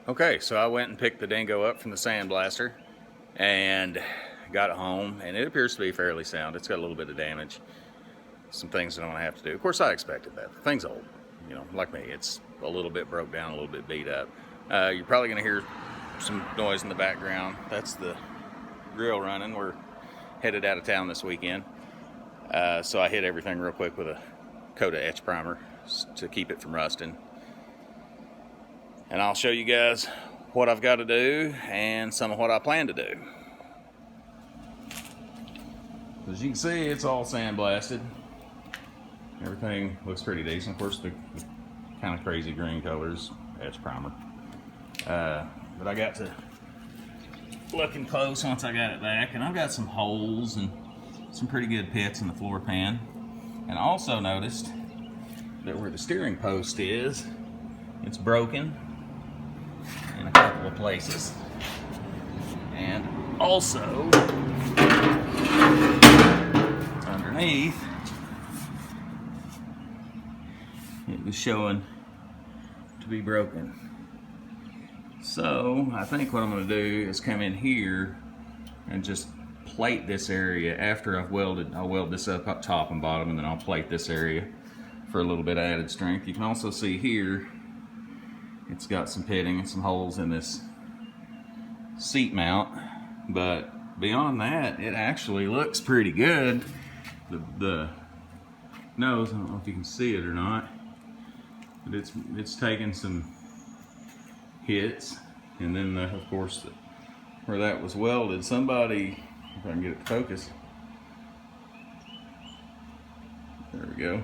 Okay, so I went and picked the Dingo up from the sandblaster and got it home, and it appears to be fairly sound. It's got a little bit of damage, some things that I'm gonna have to do. Of course, I expected that. The thing's old, you know, like me. It's a little bit broke down, a little bit beat up. You're probably gonna hear some noise in the background. That's the grill running. We're headed out of town this weekend, so I hit everything real quick with a coat of etch primer to keep it from rusting. And I'll show you guys what I've got to do and some of what I plan to do. As you can see, it's all sandblasted. Everything looks pretty decent. Of course, the kind of crazy green colors, etch primer. But I got to looking close once I got it back, and I've got some holes and some pretty good pits in the floor pan. And I also noticed that where the steering post is, it's broken in a couple of places. And also underneath, it was showing to be broken. So I think what I'm going to do is come in here and just plate this area after I've welded. I'll weld this up top and bottom, and then I'll plate this area for a little bit of added strength. You can also see here it's got some pitting and some holes in this seat mount, but beyond that, it actually looks pretty good. The nose, I don't know if you can see it or not, but it's taken some hits, and then of course where that was welded, somebody, if I can get it to focus, there we go,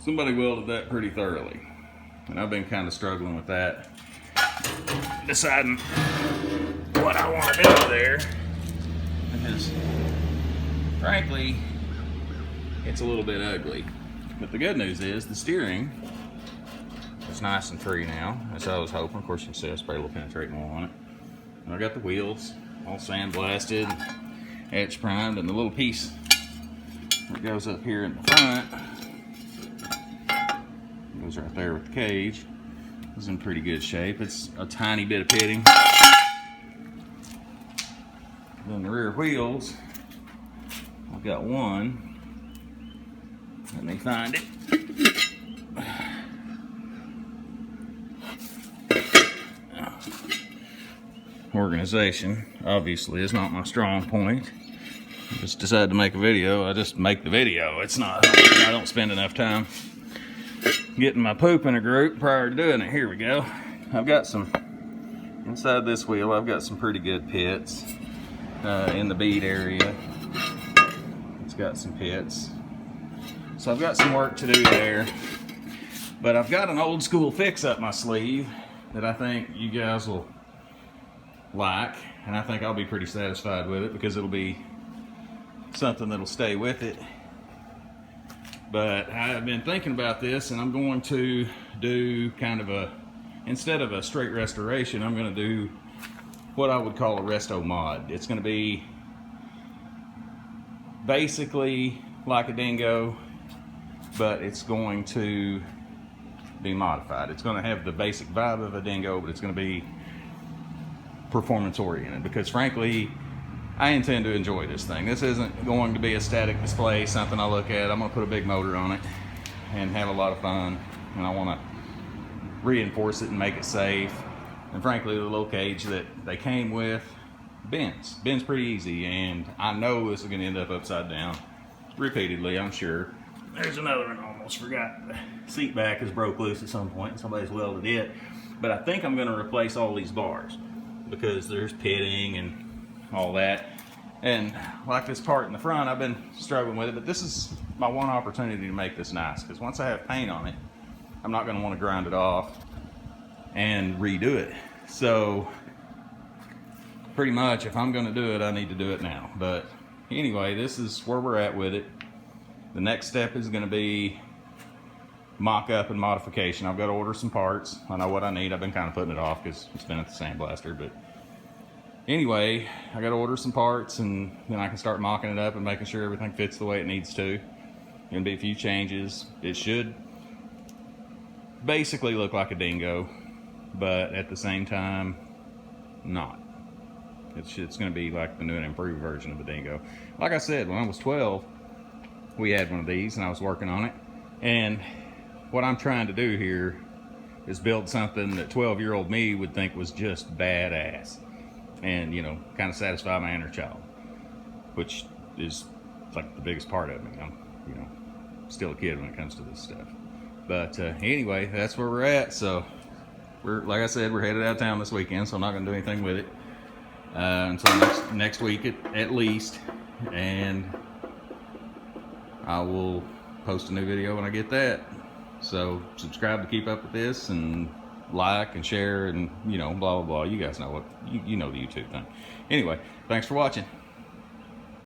somebody welded that pretty thoroughly, and I've been kind of struggling with that, deciding what I want to do there, because frankly it's a little bit ugly. But the good news is the steering is nice and free now, as I was hoping. Of course, you can see I sprayed a little penetrating oil on it. And I got the wheels all sandblasted, etch primed, and the little piece that goes up here in the front, goes right there with the cage, is in pretty good shape. It's a tiny bit of pitting. Then the rear wheels, I've got one. Let me find it. Organization obviously is not my strong point. I just decided to make a video. I just make the video. It's not, I don't spend enough time getting my poop in a group prior to doing it. Here we go. I've got some, inside this wheel, I've got some pretty good pits in the bead area. It's got some pits. So I've got some work to do there. But I've got an old school fix up my sleeve that I think you guys will like, and I think I'll be pretty satisfied with it because it'll be something that'll stay with it. But I've been thinking about this, and I'm going to do kind of a, instead of a straight restoration, I'm going to do what I would call a resto mod. It's going to be basically like a Dingo, but it's going to be modified. It's going to have the basic vibe of a Dingo, but it's going to be performance oriented, because frankly I intend to enjoy this thing. This isn't going to be a static display, something I look at. I'm going to put a big motor on it and have a lot of fun, and I want to reinforce it and make it safe. And frankly, the low cage that they came with bends pretty easy, and I know this is going to end up upside down repeatedly, I'm sure. There's another one, almost forgot. The seat back is broke loose at some point and somebody's welded it, but I think I'm going to replace all these bars because there's pitting and all that. And like this part in the front, I've been struggling with it, but this is my one opportunity to make this nice, because once I have paint on it, I'm not going to want to grind it off and redo it. So pretty much, if I'm going to do it, I need to do it now. But anyway, this is where we're at with it. The next step is going to be mock-up and modification. I've got to order some parts. I know what I need. I've been kind of putting it off because it's been at the sandblaster. But anyway, I got to order some parts, and then I can start mocking it up and making sure everything fits the way it needs to. Going to be a few changes. It should basically look like a Dingo. but at the same time, not. It's going to be like the new and improved version of a Dingo. Like I said, when I was 12, we had one of these and I was working on it. And what I'm trying to do here is build something that 12-year-old me would think was just badass. And, you know, kind of satisfy my inner child, which is like the biggest part of me. I'm, you know, still a kid when it comes to this stuff. But anyway, that's where we're at. So we're, like I said, we're headed out of town this weekend, so I'm not going to do anything with it until next week at least. And I will post a new video when I get that. So subscribe to keep up with this, and like and share, and, you know, blah blah blah. You guys know what you know, the YouTube thing. Anyway, thanks for watching.